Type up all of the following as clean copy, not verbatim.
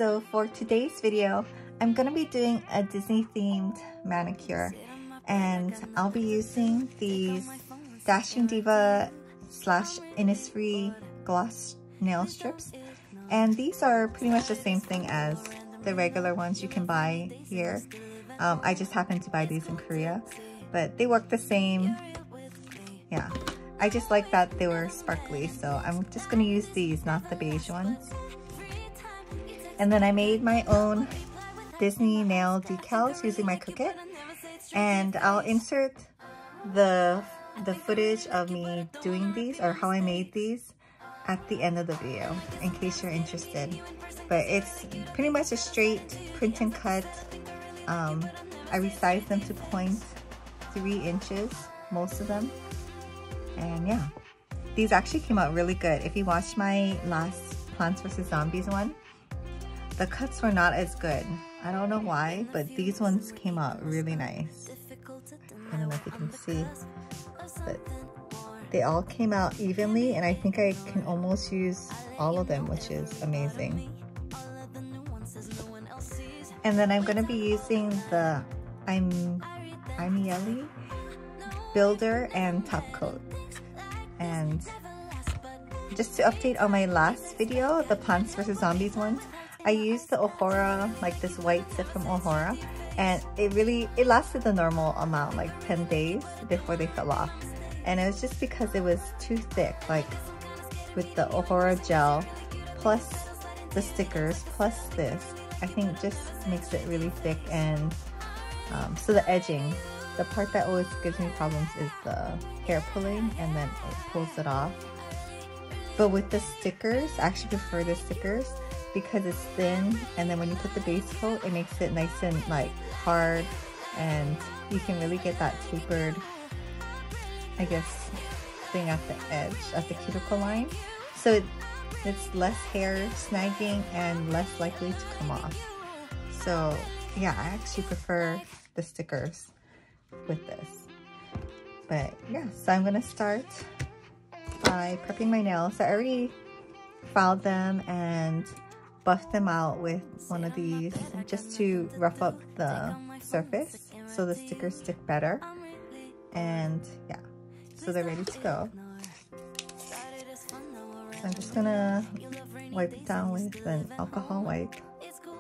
So for today's video, I'm gonna be doing a Disney themed manicure, and I'll be using these Dashing Diva / Innisfree Gloss nail strips, and these are pretty much the same thing as the regular ones you can buy here. I just happened to buy these in Korea, but they work the same. Yeah, I just like that they were sparkly, so I'm just gonna use these, not the beige ones. And then I made my own Disney nail decals using my Cricut, and I'll insert the footage of me doing these or how I made these at the end of the video in case you're interested. But it's pretty much a straight print and cut. I resized them to 0.3 inches, most of them. And yeah, these actually came out really good. If you watched my last Plants vs. Zombies one, the cuts were not as good. I don't know why, but these ones came out really nice. I don't know if you can see, but they all came out evenly, and I think I can almost use all of them, which is amazing. And then I'm going to be using the Aimeili builder and top coat. And just to update on my last video, the Plants vs. Zombies ones, I used the Ohora, like this white set from Ohora, and it lasted the normal amount, like 10 days before they fell off. And it was just because it was too thick, like with the Ohora gel plus the stickers plus this, I think just makes it really thick. And so the edging, the part that always gives me problems is the hair pulling, and then it pulls it off. But with the stickers, I actually prefer the stickers because it's thin, and then when you put the base coat, it makes it nice and like hard, and you can really get that tapered, I guess, thing at the edge, at the cuticle line. So it's less hair snagging and less likely to come off. So yeah, I actually prefer the stickers with this. But yeah, so I'm gonna start by prepping my nails. I already filed them and buffed them out with one of these just to rough up the surface so the stickers stick better. And yeah, so they're ready to go. So I'm just gonna wipe it down with an alcohol wipe.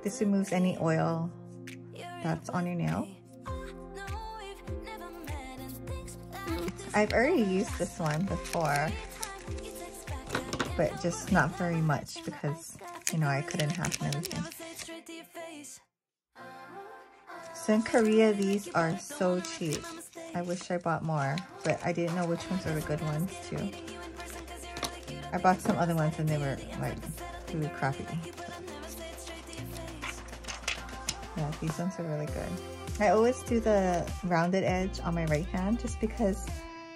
This removes any oil that's on your nail. I've already used this one before, but just not very much because, you know, I couldn't have and everything. So in Korea, these are so cheap. I wish I bought more, but I didn't know which ones are the good ones too. I bought some other ones and they were like really crappy. Yeah, these ones are really good. I always do the rounded edge on my right hand just because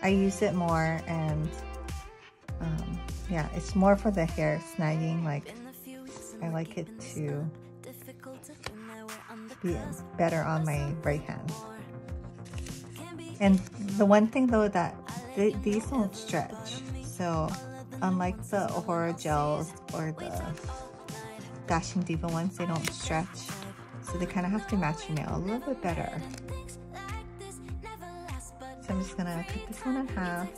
I use it more, and yeah, it's more for the hair snagging. Like, I like it to be better on my right hand. And the one thing though, that these don't stretch. So unlike the Ohora gels or the Dashing Diva ones, they don't stretch. So they kind of have to match your nail a little bit better. So I'm just gonna cut this one in half.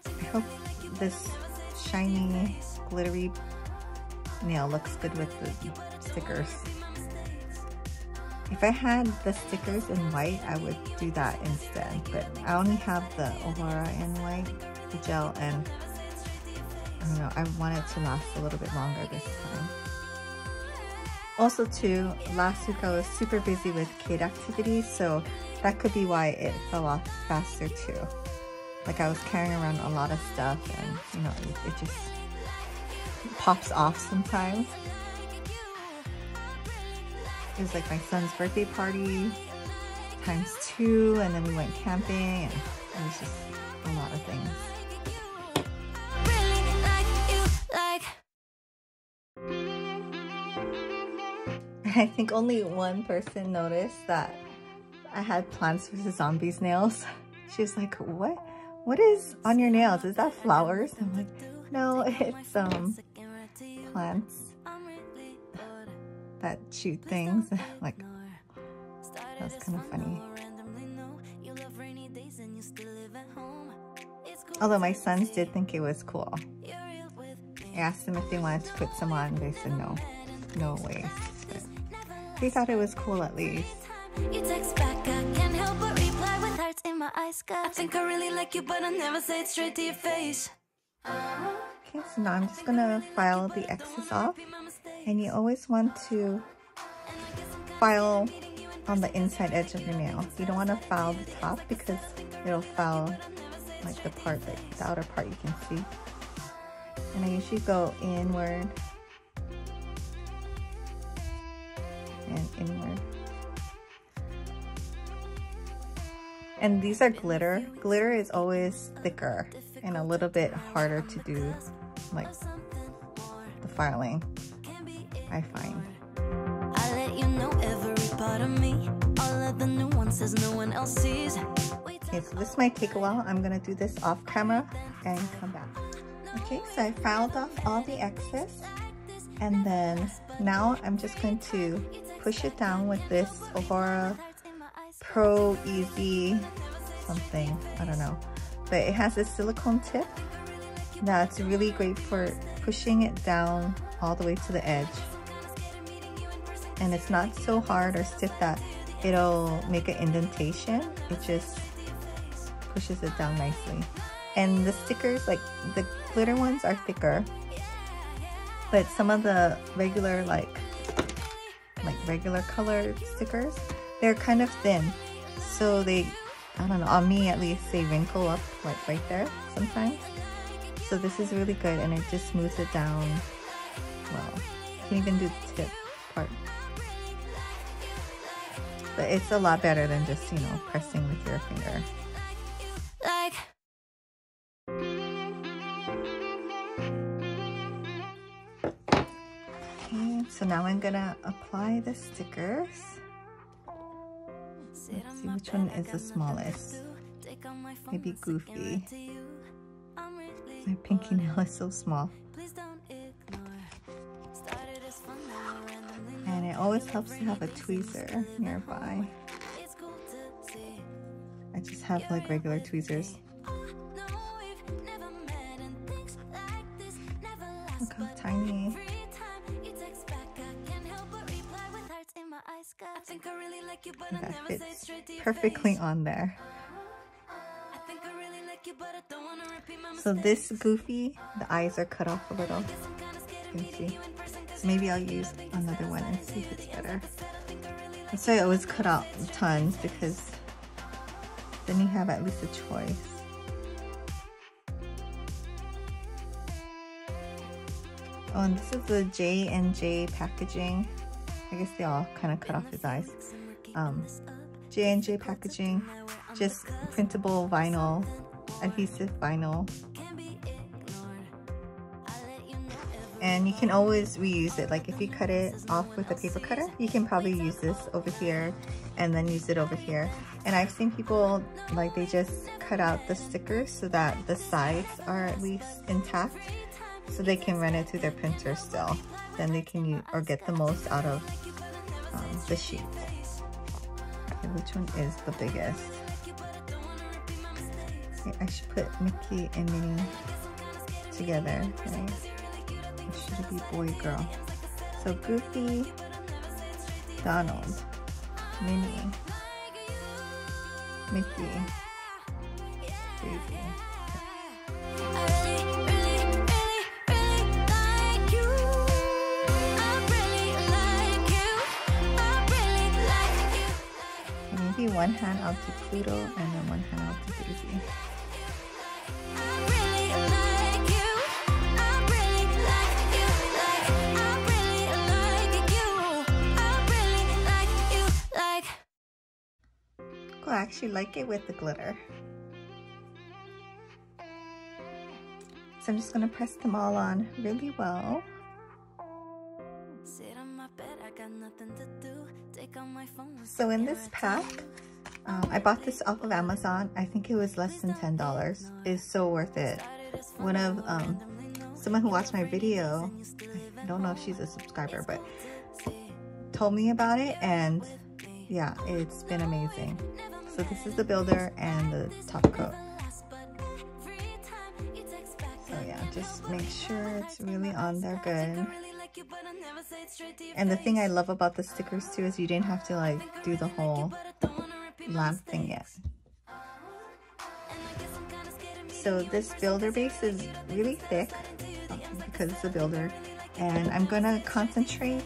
I hope this shiny, glittery nail looks good with the stickers. If I had the stickers in white, I would do that instead, but I only have the Ohora in white, the gel, and I don't know, I want it to last a little bit longer this time. Also too, last week I was super busy with kid activities, so that could be why it fell off faster too. Like, I was carrying around a lot of stuff, and you know, it just pops off sometimes. It was like my son's birthday party ×2, and then we went camping, and it was just a lot of things. I think only one person noticed that I had Plants vs. Zombies nails. She was like, what is on your nails? Is that flowers? I'm like, no, it's plants that shoot things. Like, that was kind of funny. Although my sons did think it was cool. I asked them if they wanted to put some on. They said no, no way. But they thought it was cool at least. You text back, I can't help but reply with hearts in my eyes. I think I really like you, but I never say it straight to your face. Okay, so now I'm just gonna file the excess off. And you always want to file on the inside edge of your nail. You don't want to file the top because it'll foul like the part, like the outer part you can see. And I usually go inward and inward. And these are glitter. Glitter is always thicker and a little bit harder to do, like the filing, I find. I let you know every part of me, all of the nuances no one else sees. Okay, so this might take a while. I'm gonna do this off camera and come back. Okay, so I filed off all the excess, and then now I'm just going to push it down with this Ohora Pro Easy something, I don't know, but it has a silicone tip that's really great for pushing it down all the way to the edge, and it's not so hard or stiff that it'll make an indentation. It just pushes it down nicely. And the stickers, like the glitter ones, are thicker, but some of the regular like regular colored stickers, they're kind of thin, so they, I don't know, on me at least, they wrinkle up like right there sometimes. So this is really good, and it just smooths it down well. You can even do the tip part, but it's a lot better than just, you know, pressing with your finger. Like Okay, so now I'm gonna apply the stickers. Let's see which one is the smallest. Maybe Goofy. My pinky nail is so small. And it always helps to have a tweezer nearby. I just have like regular tweezers. Look how tiny. And that fits perfectly on there. So this Goofy, the eyes are cut off a little. You can see. So maybe I'll use another one and see if it's better. That's why I always cut out tons, because then you have at least a choice. Oh, and this is the J&J packaging. I guess they all kind of cut off his eyes. J&J packaging, just printable vinyl, adhesive vinyl. And you can always reuse it. Like if you cut it off with a paper cutter, you can probably use this over here and then use it over here. And I've seen people, like, they just cut out the stickers so that the sides are at least intact, so they can run it through their printer still. Then they can use or get the most out of the sheet. Okay, which one is the biggest? Okay, I should put Mickey and Minnie together, right? It should be boy, girl. So Goofy, Donald, Minnie, Mickey, Daisy. Maybe one hand out to Pluto and then one hand out to Daisy. Cool, I actually like it with the glitter. So I'm just gonna press them all on really well. So in this pack, I bought this off of Amazon. I think it was less than $10. It's so worth it. One of someone who watched my video, I I don't know if she's a subscriber, but told me about it, and yeah, it's been amazing. So this is the builder and the top coat. So yeah, just make sure it's really on there good. And the thing I love about the stickers too is you didn't have to like do the whole lamp thing yet. So this builder base is really thick because it's a builder, and I'm gonna concentrate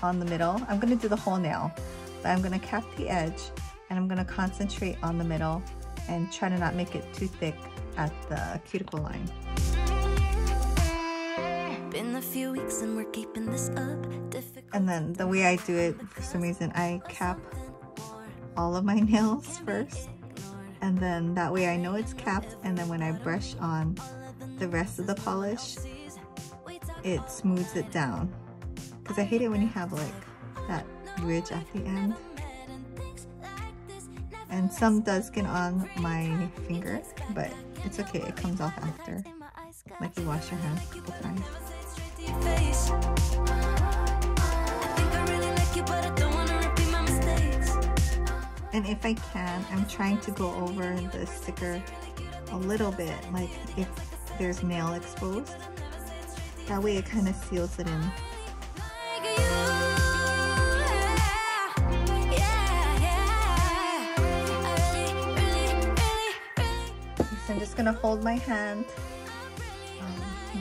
on the middle. I'm gonna do the whole nail, but I'm gonna cap the edge and I'm gonna concentrate on the middle and try to not make it too thick at the cuticle line. Been a few weeks and we're keeping this up. And then the way I do it, for some reason, I cap all of my nails first, and then that way I know it's capped, and then when I brush on the rest of the polish, it smooths it down. Because I hate it when you have like that ridge at the end. And some does get on my finger, but it's okay, it comes off after. Like you wash your hands a couple times. And if I can, I'm trying to go over the sticker a little bit, like if there's nail exposed. That way it kind of seals it in. So I'm just gonna hold my hand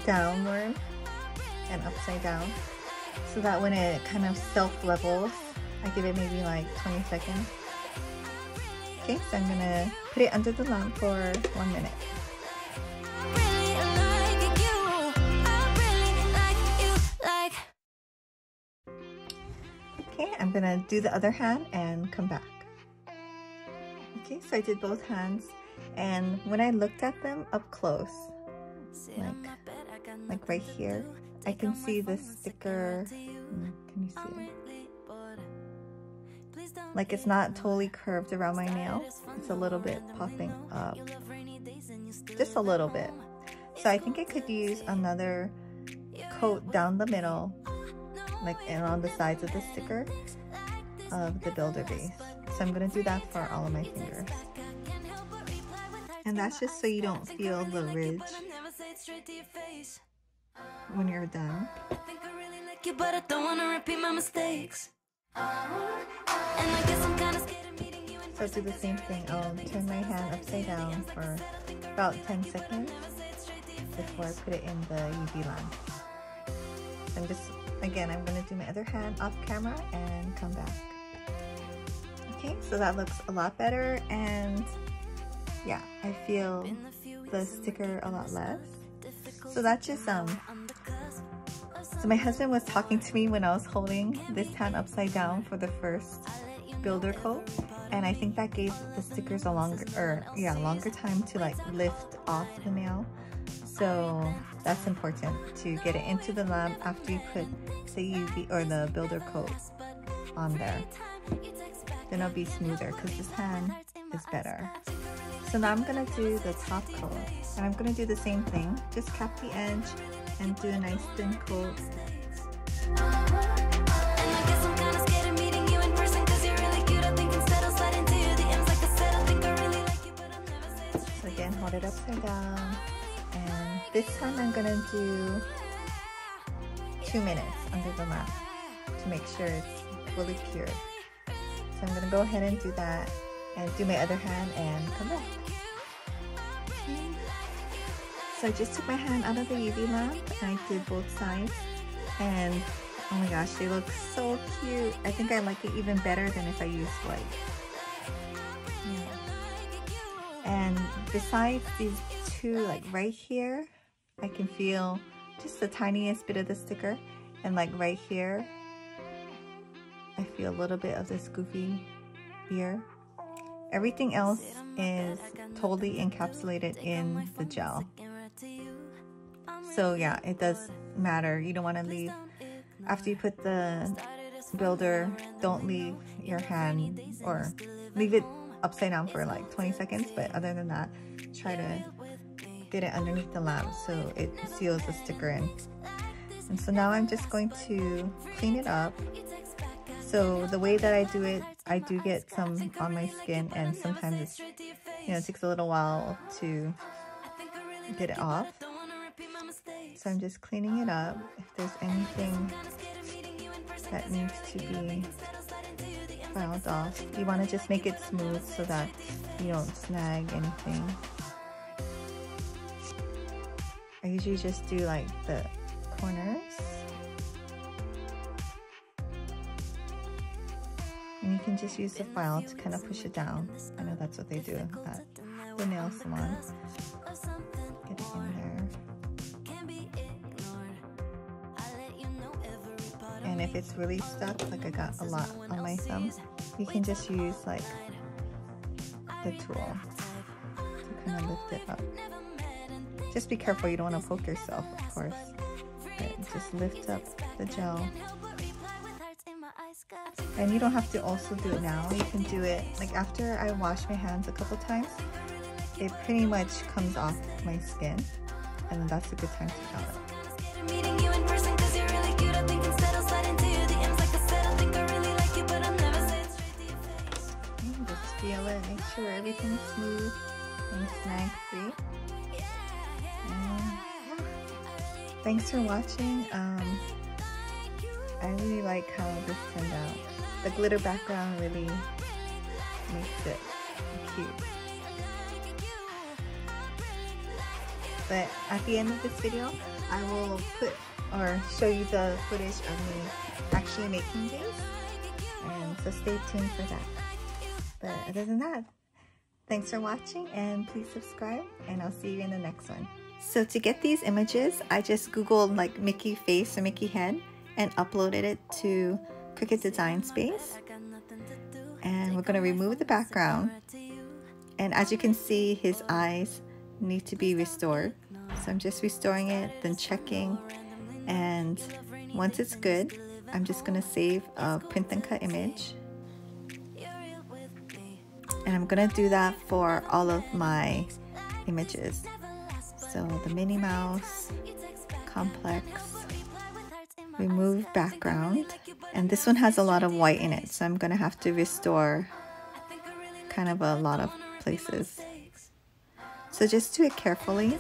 downward and upside down, so that when it kind of self-levels, I give it maybe like 20 seconds. Okay, so I'm gonna put it under the lamp for 1 minute. Okay, I'm gonna do the other hand and come back. Okay, so I did both hands, and when I looked at them up close, like right here, I can see the sticker. Can you see it? Like it's not totally curved around my nail. It's a little bit popping up. Just a little bit. So I think I could use another coat down the middle, like around the sides of the sticker of the builder base. So I'm gonna do that for all of my fingers. And that's just so you don't feel the ridge when you're done. But I don't want to repeat my mistakes. So do the same thing. I'll turn my hand upside down for about 10 seconds before I put it in the UV lamp. I'm just, again, I'm going to do my other hand off camera and come back. Okay, so that looks a lot better, and yeah, I feel the sticker a lot less. So that's just so my husband was talking to me when I was holding this hand upside down for the first builder coat, and I think that gave the stickers a longer time to like lift off the nail. So that's important to get it into the lamp after you put the UV or the builder coat on there. Then it'll be smoother because this hand is better. So now I'm gonna do the top coat, and I'm gonna do the same thing. Just cap the edge and do a nice thin coat. So again, hold it upside down, and this time I'm gonna do 2 minutes under the lamp to make sure it's fully cured. So I'm gonna go ahead and do that, and do my other hand and come back. So I just took my hand out of the UV lamp and I did both sides, and oh my gosh, they look so cute. I think I like it even better than if I used white. Yeah. And besides these two, like right here, I can feel just the tiniest bit of the sticker, and like right here, I feel a little bit of this goofy ear. Everything else is totally encapsulated in the gel. So yeah, it does matter. You don't want to leave, after you put the builder, don't leave your hand, or leave it upside down for like 20 seconds. But other than that, try to get it underneath the lamp so it seals the sticker in. And so now I'm just going to clean it up. So the way that I do it, I do get some on my skin, and sometimes it's, you know, it takes a little while to get it off. So I'm just cleaning it up. If there's anything that needs to be filed off, you want to just make it smooth so that you don't snag anything. I usually just do like the corners. And you can just use the file to kind of push it down. I know that's what they do at the nail salon. Get it in there. And if it's really stuck, like I got a lot on my thumb, you can just use like the tool to kind of lift it up. Just be careful, you don't want to poke yourself, of course. But just lift up the gel. And you don't have to also do it now. You can do it like after I wash my hands a couple times. It pretty much comes off my skin, and then that's a good time to file it. Just feel it, make sure everything's smooth and snag free. Thanks for watching. I really like how this turned out. The glitter background really makes it cute. But at the end of this video, I will put or show you the footage of me actually making these. And so stay tuned for that. But other than that, thanks for watching, and please subscribe, and I'll see you in the next one. So to get these images, I just Googled like Mickey face or Mickey head and uploaded it to Cricut Design Space. And we're going to remove the background. And as you can see, his eyes need to be restored. So I'm just restoring it, then checking. And once it's good, I'm just going to save a print and cut image. And I'm going to do that for all of my images. So the Minnie Mouse, complex, remove background, and this one has a lot of white in it, so I'm gonna have to restore kind of a lot of places. So just do it carefully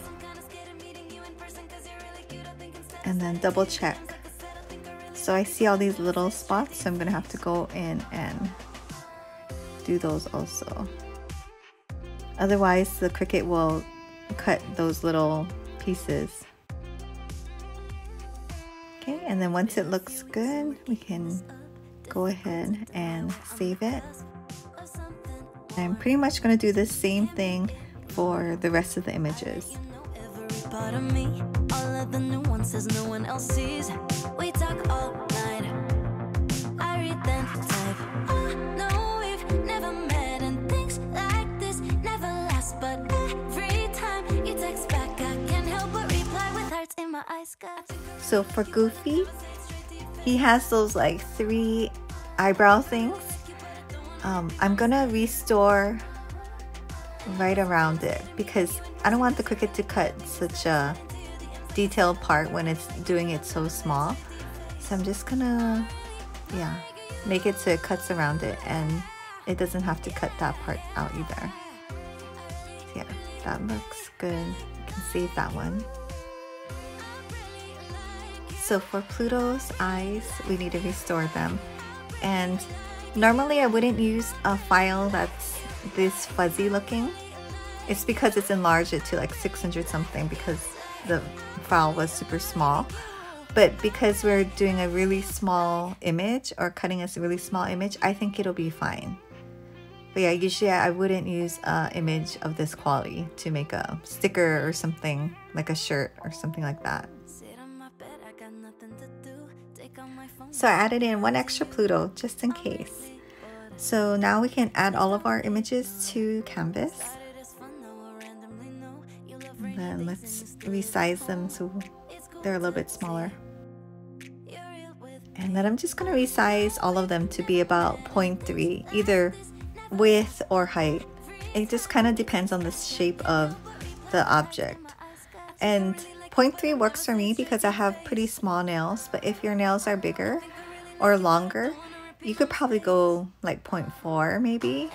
and then double check. So I see all these little spots, so I'm gonna have to go in and do those also. Otherwise the Cricut will cut those little pieces. Okay, and then once it looks good, we can go ahead and save it. I'm pretty much going to do the same thing for the rest of the images. So for Goofy, he has those like 3 eyebrow things. I'm gonna restore right around it because I don't want the Cricut to cut such a detailed part when it's doing it so small. So I'm just gonna, yeah, make it so it cuts around it and it doesn't have to cut that part out either. So yeah, that looks good. You can save that one. So for Pluto's eyes, we need to restore them. And normally I wouldn't use a file that's this fuzzy looking. It's because it's enlarged it to like 600 something because the file was super small. But because we're doing a really small image or cutting a really small image, I think it'll be fine. But yeah, usually I wouldn't use an image of this quality to make a sticker or something, like a shirt or something like that. So I added in 1 extra Pluto just in case. So now we can add all of our images to canvas. And then let's resize them so they're a little bit smaller. And then I'm just going to resize all of them to be about 0.3, either width or height. It just kind of depends on the shape of the object. And 0.3 works for me because I have pretty small nails, but if your nails are bigger or longer, you could probably go like 0.4 maybe.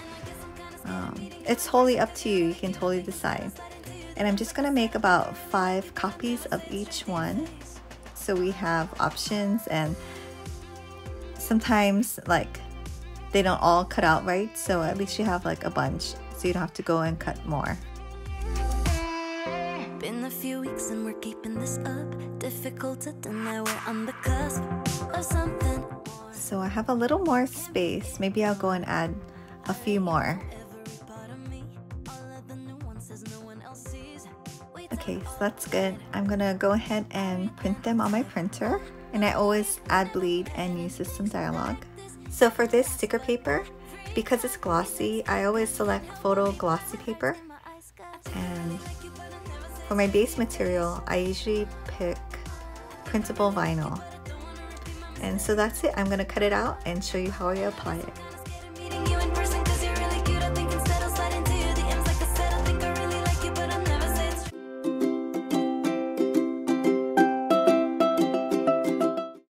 It's totally up to you. You can totally decide. And I'm just gonna make about 5 copies of each one. So we have options, and sometimes like they don't all cut out right, so at least you have like a bunch, so you don't have to go and cut more. Been a few weeks and we're keeping this up. Difficult to deny we're on the cusp of something. So I have a little more space. Maybe I'll go and add a few more. Okay, so that's good. I'm gonna go ahead and print them on my printer, and I always add bleed and use System Dialog. So for this sticker paper, because it's glossy, I always select photo glossy paper. And for my base material, I usually pick printable vinyl. And so that's it. I'm gonna cut it out and show you how I apply it.